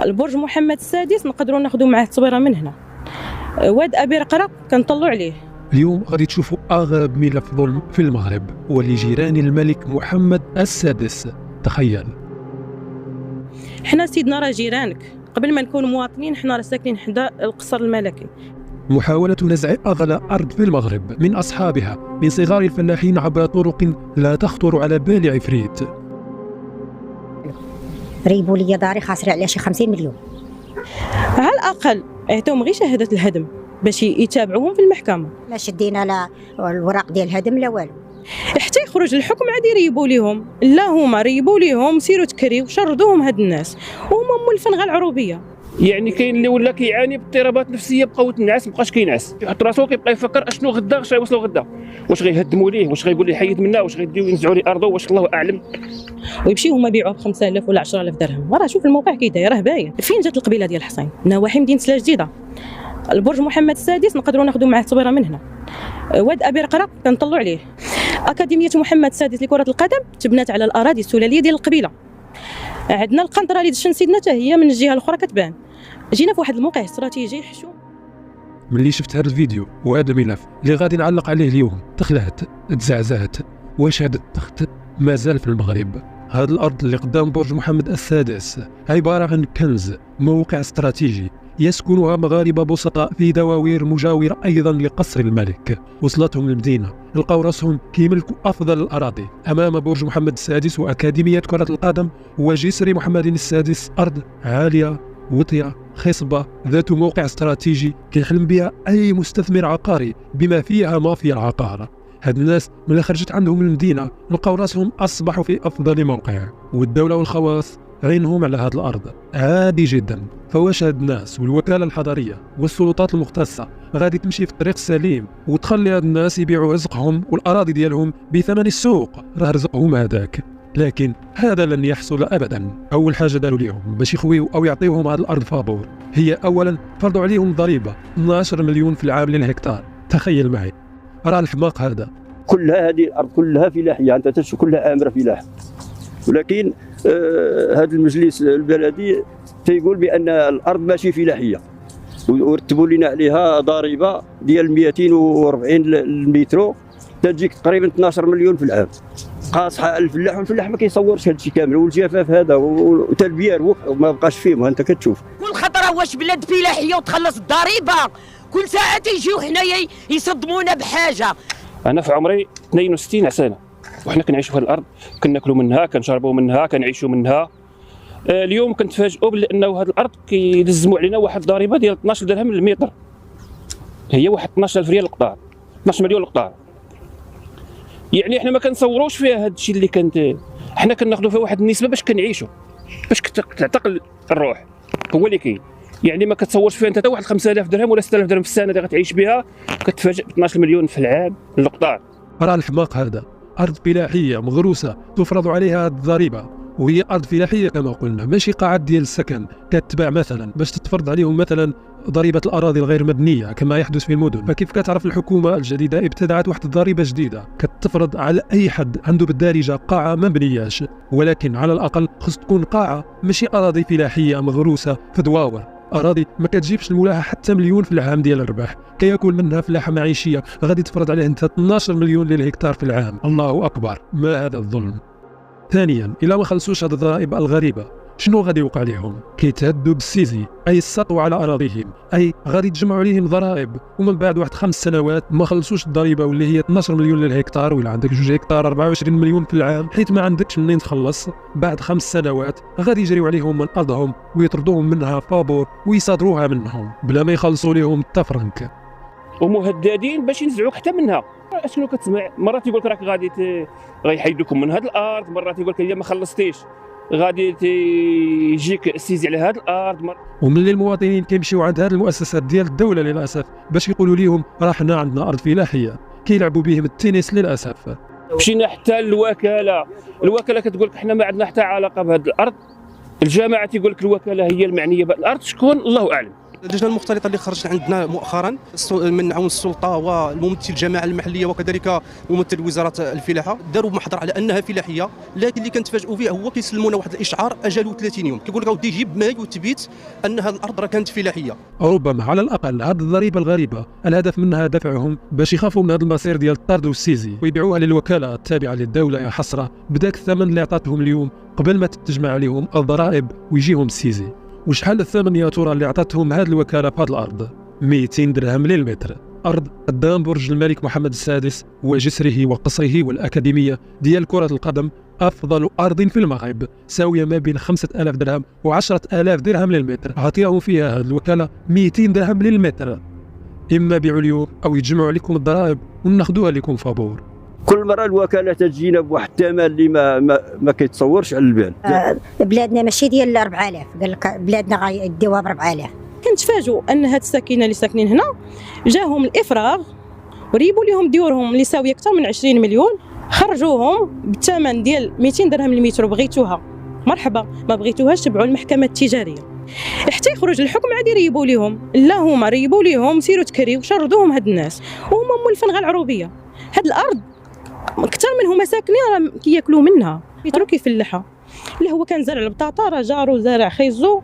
البرج محمد السادس نقدروا ناخذوا معاه التصويره من هنا. واد ابي رقراق كنطلعوا عليه. اليوم غادي تشوفوا اغرب ملف ظلم في المغرب ولجيران الملك محمد السادس. تخيل، حنا سيدنا راه جيرانك، قبل ما نكون مواطنين حنا راه ساكنين حدا القصر الملكي. محاولة نزع أغلى أرض في المغرب من أصحابها من صغار الفلاحين عبر طرق لا تخطر على بال عفريت. ريبوا لي داري خاسرة عليها شي 50 مليون. على الأقل عطيهم غير شهادة الهدم باش يتابعوهم في المحكمة. ما شدينا لا الوراق ديال الهدم لا والو. حتى يخرج الحكم عاد يريبوا ليهم، لا هما ريبوا ليهم سيروا تكريو شردوهم هاد الناس وهما مولفين غير العروبية. يعني كاين اللي ولا كيعاني باضطرابات نفسيه بقاو تنعس مابقاش كينعس، يحط راسو كيبقى يفكر اشنو غدا اش غيوصلوا غدا، واش غيهدموا ليه، واش غيقول لي حيد منا، واش غيديو ينزعوا لي ارضه، واش الله اعلم. ويمشيو هما يبيعوه ب 5000 ولا 10000 درهم. راه شوف الموقع كي داير راه باين. فين جات القبيله ديال الحصين؟ نواحي مدينه سلا جديده. البرج محمد السادس نقدروا ناخذوا معاه التصويره من هنا. واد ابي رقراق كنطلعوا عليه. اكاديميه محمد السادس لكره القدم تبنات على الاراضي السلاليه ديال القبيله. عندنا القنطره اللي دشن سيدنا حتى هي من الجهه الاخرى كتبان. جينا في واحد الموقع استراتيجي حشوم. ملي شفت هذا الفيديو وهذا الملف اللي غادي نعلق عليه اليوم تخلعت، تزعزعت. واش هذا التخت مازال في المغرب؟ هذه الارض اللي قدام برج محمد السادس عباره عن كنز، موقع استراتيجي يسكنها مغاربه بسطاء في دواوير مجاوره ايضا لقصر الملك. وصلتهم المدينه لقاو راسهم كيملكوا افضل الاراضي امام برج محمد السادس واكاديميه كره القدم وجسر محمد السادس. ارض عاليه وطيه خصبه ذات موقع استراتيجي كيحلم بها اي مستثمر عقاري بما فيها مافيا العقار. هاد الناس ملي خرجت عندهم المدينه لقاو راسهم اصبحوا في افضل موقع، والدوله والخواص عينهم على هاد الارض عادي جدا. فواش هاد الناس والوكاله الحضريه والسلطات المختصه غادي تمشي في الطريق السليم وتخلي هاد الناس يبيعوا رزقهم والاراضي ديالهم بثمن السوق؟ راه رزقهم هذاك، لكن هذا لن يحصل ابدا. اول حاجه داروا ليهم باش يخويو او يعطيوهم هذه الارض فابور هي اولا فرضوا عليهم ضريبه 12 مليون في العام للهكتار. تخيل معي، راه الحماق هذا. كلها هذه الارض كلها فلاحيه، انت تشوف كلها امره فلاحه، ولكن هذا المجلس البلدي تيقول بان الارض ماشي فلاحيه ورتبوا لنا عليها ضريبه ديال 240 المترو تجيك تقريبا 12 مليون في العام. قاصحه الفلاح، والفلاح ما كيصورش هذا الشيء كامل، والجفاف هذا وتا البيار ما بقاش فيه. انت كتشوف كل خطره واش بلاد فلاحيه وتخلص الضريبه، كل ساعه تيجيو حنايا يصدمونا بحاجه. انا في عمري 62 سنه وحنا كنعيشوا في هذه الارض، كناكلوا منها، كنشربوا منها، كنعيشوا منها. اليوم كنتفاجئوا بانه هذه الارض كيلزموا علينا واحد الضريبه ديال 12 درهم للمتر، هي واحد 12000 ريال القطار، 12 مليون القطار. يعني احنا ما كنصوروش فيها هذا الشيء اللي كانت، احنا كناخذوا فيها واحد النسبه باش كنعيشوا، باش تعتقل الروح، هو اللي كاين. يعني ما كتصورش فيها انت حتى واحد 5000 درهم ولا 6000 درهم في السنه اللي غتعيش بها، كتفاجئ ب 12 مليون في العام للقطار. راه الحماق هذا. ارض فلاحيه مغروسه تفرض عليها الضريبه، وهي ارض فلاحيه كما قلنا، ماشي قاعات ديال السكن كتباع مثلا باش تتفرض عليهم مثلا ضريبه الاراضي الغير مبنيه كما يحدث في المدن. فكيف كتعرف الحكومه الجديده ابتدعت واحد الضريبه جديده كتفرض على اي حد عنده بالدارجه قاعه ما مبنياش، ولكن على الاقل خص تكون قاعه ماشي اراضي فلاحيه مغروسه في دواور، اراضي ما كتجيبش الملاحه حتى مليون في العام ديال الربح، كيكون منها فلاحه معيشيه غادي تفرض عليه انت 12 مليون للهكتار في العام. الله اكبر، ما هذا الظلم. ثانيا، الا ما خلصوش هذه الضرائب الغريبه شنو غادي يوقع لهم؟ كيتهدوا بالسيزي، اي السطو على اراضيهم، اي غادي تجمعوا عليهم ضرائب ومن بعد واحد 5 سنوات ما خلصوش الضريبه واللي هي 12 مليون للهكتار، ولا عندك 2 هكتار 24 مليون في العام، حيت ما عندكش منين تخلص. بعد 5 سنوات غادي يجريوا عليهم من ارضهم ويطردوهم منها فابور ويصادروها منهم بلا ما يخلصوا لهم التفرنك، ومهددين باش ينزعوك حتى منها. شنو كتسمع؟ مرات يقول لك راك غادي غيحيدوكم من هذه الارض، مرات يقول لك الا ما خلصتيش غادي يجيك السيزي على هذه الارض. وملي المواطنين كيمشيو عند هذه المؤسسات ديال الدوله للاسف باش يقولوا لهم راه حنا عندنا ارض فلاحيه، كيلعبوا بهم التنس للاسف. مشينا حتى الوكاله كتقول لك حنا ما عندنا حتى علاقه بهذه الارض. الجماعه تيقول لك الوكاله هي المعنيه بهذه الارض، شكون الله اعلم. اللجنه المختلطه اللي خرجت عندنا مؤخرا من عون السلطه والممثل الجماعه المحليه وكذلك ممثل وزاره الفلاحه داروا محضر على انها فلاحيه، لكن اللي كنتفاجئوا فيه هو كيسلمونا واحد الاشعار اجله 30 يوم، كيقول لك ودي جيب ما يثبت ان هذه الارض راه كانت فلاحيه. ربما على الاقل هذه الضريبه الغريبه الهدف منها دفعهم باش يخافوا من هذا المصير ديال الطرد والسيزي ويبيعوها للوكاله التابعه للدوله يا حسره بداك الثمن اللي عطاتهم اليوم قبل ما تتجمع عليهم الضرائب ويجيهم السيزي. وشحال الثمن يا ترى اللي عطاتهم هذه الوكاله في هذه الارض؟ 200 درهم للمتر، ارض قدام برج الملك محمد السادس وجسره وقصره والاكاديميه ديال كره القدم، افضل ارض في المغرب، ساويه ما بين 5000 درهم و10000 درهم للمتر، عطيهم فيها هذه الوكاله 200 درهم للمتر. اما بيعوا اليوم او يجمعوا عليكم الضرائب وناخذوها لكم فابور. كل مره الوكاله تجينا بواحد الثمن اللي ما كيتصورش على البال. بلادنا ماشي ديال 4000، قال لك بلادنا غيديوها ب 4000. كنتفاجئوا ان هاد الساكنه اللي ساكنين هنا جاهم الافراغ وريبوا لهم ديورهم اللي ساويه اكثر من 20 مليون، خرجوهم بالثمن ديال 200 درهم للمتر، بغيتوها مرحبا، ما بغيتوهاش تبعوا المحكمه التجاريه حتى يخرج الحكم عاد يريبوا لهم. لا هما ريبوا لهم سيروا تكريو وشردوهم هاد الناس، وهما مولفين غير العروبيه. هاد الارض اكثر من هما ساكنين راه كياكلوا منها، يتركوا كيفلحها. لا هو كان زارع البطاطا، راه جارو زارع خيزو،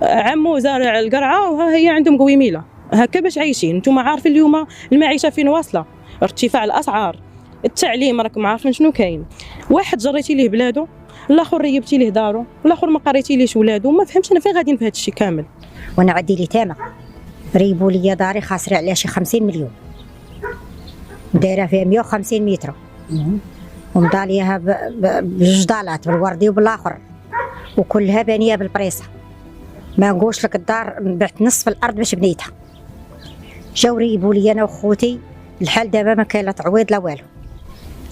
عمو زارع القرعه، وها هي عندهم قويميله هكا باش عايشين. نتوما عارفين اليوم المعيشه فين واصله، ارتفاع الاسعار، التعليم راكم عارفين شنو كاين. واحد جريتي ليه بلادو، الاخر ريبتي ليه دارو، الاخر ما قريتي ليش ولادو. ما فهمتش انا فين غاديين في هذا الشيء كامل. وانا عندي لي تامه ريبوا لي داري خاسره عليها شي 50 مليون، دايره فيها 150 متر ومضاليها بجوج دالات بالوردي وبالاخر، وكلها بانيه بالبريصه. ما نقولش لك الدار بعت نصف الارض باش بنيتها. جاو ريبوا لي انا وخوتي الحال دابا ما كاين لا تعويض لا والو،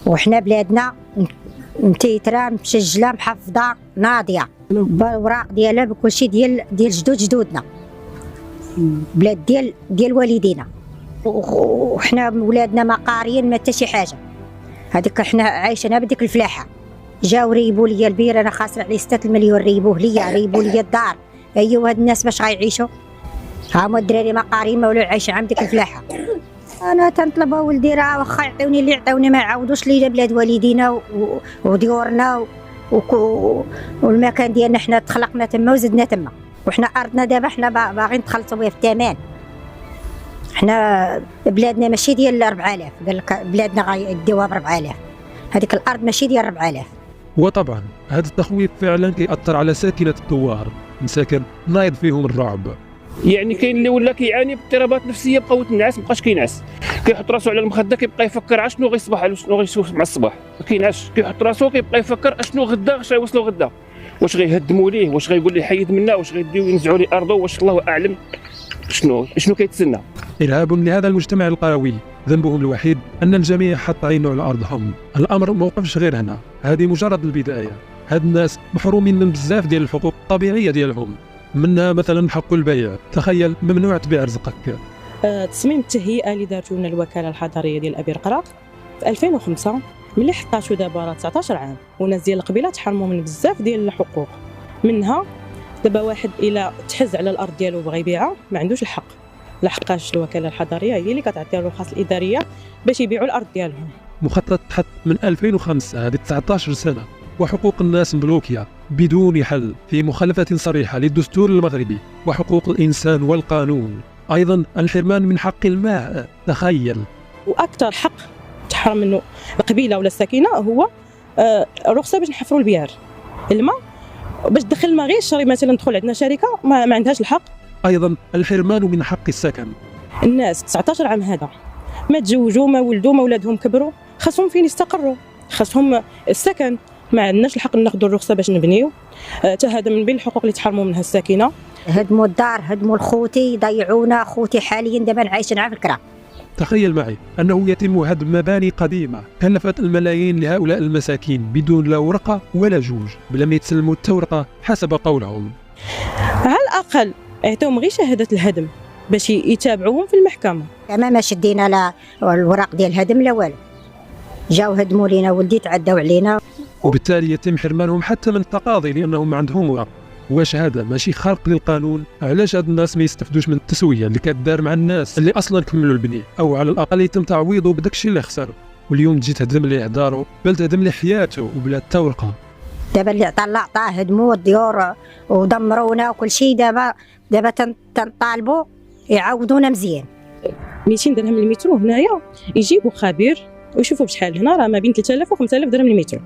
وحنا بلادنا متيتره مسجله محفظه ناضيه بالوراق ديالها بكل شيء ديال جدودنا، بلاد ديال والدينا، وحنا ولادنا ما قاريين ما حتى شي حاجه. هذيك حنا عايشينها بديك الفلاحه. جاو ريبوا لي البير انا خاسر عليه 6 مليون، ريبوا لي الدار. ايوا هاد الناس باش غيعيشوا؟ ها هما الدراري ما قاريين ما ولاو عايشين عند ديك الفلاحه. انا تنطلب ولدي راه واخا يعطيوني اللي يعطيوني ما يعاودوش لينا بلاد والدينا وديورنا والمكان ديالنا. حنا تخلقنا تما وزدنا تما، وحنا ارضنا دابا حنا باغيين نتخلصوا بها في الثمن. حنا بلادنا ماشي ديال 4000، قال لك بلادنا غيديوها ب 4000، هذيك الارض ماشي ديال 4000. وطبعا هذا التخويف فعلا كيأثر على ساكنه الدوار، مساكن نايض فيهم الرعب. يعني كاين اللي ولا كيعاني باضطرابات نفسيه، بقاو النعاس مابقاش كينعس، كيحط راسو على المخده كيبقى يفكر على شنو غيصبح، على شنو غيشوف مع الصباح، ما كينعش، كيحط راسو كيبقى يفكر اشنو غدا، اش غيوصلوا غدا، واش غيهدموا ليه، واش غيقول ليه حيد منا، واش غيديو ينزعوا ليه ارضه، واش الله اعلم شنو كيتسنى. إرهاب لهذا المجتمع القروي، ذنبهم الوحيد أن الجميع حط عينه على أرضهم. الأمر ما وقفش غير هنا، هذه مجرد البداية. هاد الناس محرومين من بزاف ديال الحقوق الطبيعية ديالهم، منها مثلا حق البيع. تخيل ممنوع تبيع رزقك. تصميم التهيئة اللي دارتو لنا الوكالة الحضرية ديال أبي رقراق في 2005 ملي حطاتو دابا راه 19 عام، والناس ديال القبيلة تحرموا من بزاف ديال الحقوق. منها دابا واحد إلا تحز على الأرض ديالو وبغى يبيعها ما عندوش الحق، لحقاش الوكالة الحضرية هي اللي كتعطي الرخص الإدارية باش يبيعوا الأرض ديالهم. مخطط تحط من 2005، هذه 19 سنة، وحقوق الناس مبلوكية بدون حل، في مخالفة صريحة للدستور المغربي وحقوق الإنسان والقانون. أيضا الحرمان من حق الماء، تخيل. وأكثر حق تحرم منه القبيلة ولا الساكنة هو الرخصة باش نحفروا البيار، الماء باش تدخل الماء غير الشري مثلا تدخل عندنا شركة ما عندهاش الحق. أيضا الحرمان من حق السكن. الناس 19 عام هذا ما تزوجوا ما ولدوا ما ولادهم كبروا، خاصهم فين يستقروا، خاصهم السكن. ما عندناش الحق ناخذوا الرخصه باش نبنيو. حتى هذا من بين الحقوق اللي تحرموا منها الساكنه. هدموا الدار، هدموا الخوتي، ضيعونا. خوتي حاليا دابا عايشين في الكرا. تخيل معي أنه يتم هدم مباني قديمة كلفت الملايين لهؤلاء المساكين بدون لا ورقة ولا جوج، بلا ما يتسلموا التورقة حسب قولهم. على الأقل اعطوهم غير شهادة الهدم باش يتابعوهم في المحكمة. ما شدينا لا الوراق ديال الهدم لا والو، جاو هدموا لينا ولدي، تعداو علينا، وبالتالي يتم حرمانهم حتى من التقاضي لأنهم ما عندهم ورق. واش هذا ماشي خرق للقانون؟ علاش هاد الناس ما يستفدوش من التسويه اللي كدار مع الناس اللي اصلا كملوا البنيه، او على الاقل يتم تعويضه بداك الشيء اللي خسر، واليوم تجي تهدم ليه دارو بل تهدم ليه حياته وبلا حتى ورقه. دابا اللي عطاه هدموا الديور ودمرونا وكل شيء. دابا تنطالبوا يعوضونا مزيان. 200 درهم للمترو هنايا يجيبوا خبير ويشوفوا بشحال. هنا راه ما بين 3000 و 5000 درهم للمترو،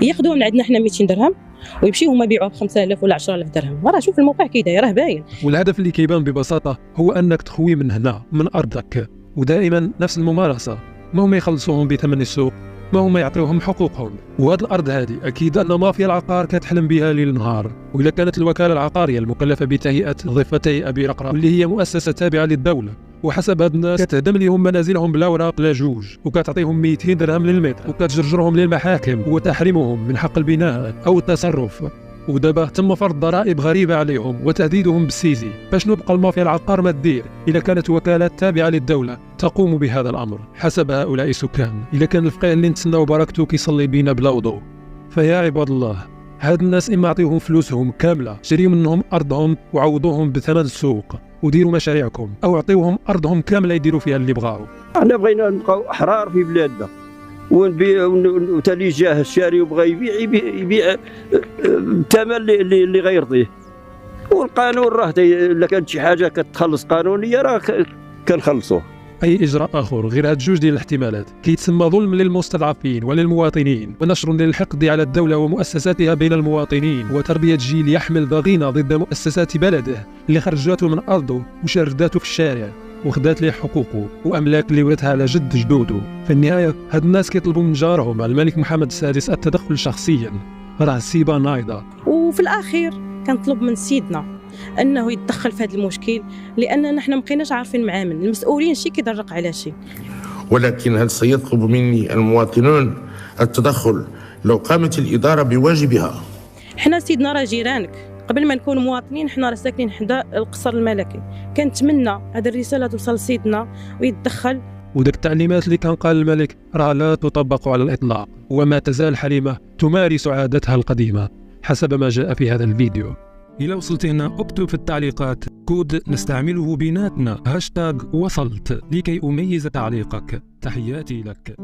ياخذوهم من عندنا حنا 200 درهم ويمشيو هما يبيعوه ب 5000 ولا 10000 درهم. راه شوف الموقع كي داير، راه باين. والهدف اللي كيبان ببساطه هو انك تخوي من هنا من ارضك، ودائما نفس الممارسه، ما هما يخلصوهم بثمن السوق، ما هما يعطيوهم حقوقهم. وهذه الارض هذه اكيد ان مافيا العقار كتحلم بها ليل نهار. واذا كانت الوكاله العقاريه المكلفه بتهيئه ضفتي ابي رقره واللي هي مؤسسه تابعه للدوله، وحسب هاد الناس كتهدم لهم منازلهم بلا اوراق لا جوج، وكتعطيهم 200 درهم للمتر، وكتجرجرهم للمحاكم وتحرمهم من حق البناء او التصرف. ودابا تم فرض ضرائب غريبه عليهم وتهديدهم بالسيسي. فشنو بقى المافيا العقار ما تدير اذا كانت وكالات تابعه للدوله تقوم بهذا الامر حسب هؤلاء السكان؟ اذا كان الفقيه اللي نتسناو بركته كيصلي بينا بلا وضوء. فيا عباد الله، هاد الناس اما عطيوهم فلوسهم كامله، شريوا منهم ارضهم وعوضوهم بثمن السوق وديروا مشاريعكم، او عطيوهم ارضهم كامله يديروا فيها اللي بغاو. احنا بغينا نبقاو احرار في بلادنا، ونبيع وتالي جاه الشاري وبغى يبيع بالثمن اللي غيرضيه. والقانون راه الا كانت شي حاجه كتخلص قانونيه راه كنخلصوه. اي اجراء اخر غير هاد جوج ديال الاحتمالات كيتسمى ظلم للمستضعفين وللمواطنين، ونشر للحقد على الدوله ومؤسساتها بين المواطنين، وتربيه جيل يحمل ضغينه ضد مؤسسات بلده اللي خرجاته من ارضه وشرداته في الشارع وخدات ليه حقوقه واملاك اللي ورثها على جد جدوده. في النهايه هاد الناس كيطلبوا من جارهم الملك محمد السادس التدخل شخصيا، راه السيبه نايضه. وفي الاخير كنطلب من سيدنا انه يتدخل في هذا المشكل، لاننا نحن ما بقيناش عارفين نعامل المسؤولين شي كيدرق على شي. ولكن هل سيطلب مني المواطنون التدخل لو قامت الاداره بواجبها؟ حنا سيدنا راه جيرانك، قبل ما نكون مواطنين حنا راه ساكنين حدا القصر الملكي. كنتمنى هذه الرساله توصل لسيدنا ويتدخل. وداك التعليمات اللي كان قال الملك راه لا تطبق على الاطلاق، وما تزال حليمه تمارس عادتها القديمه حسب ما جاء في هذا الفيديو. إذا وصلت هنا اكتب في التعليقات كود نستعمله بيناتنا هاشتاغ وصلت لكي أميز تعليقك. تحياتي لك.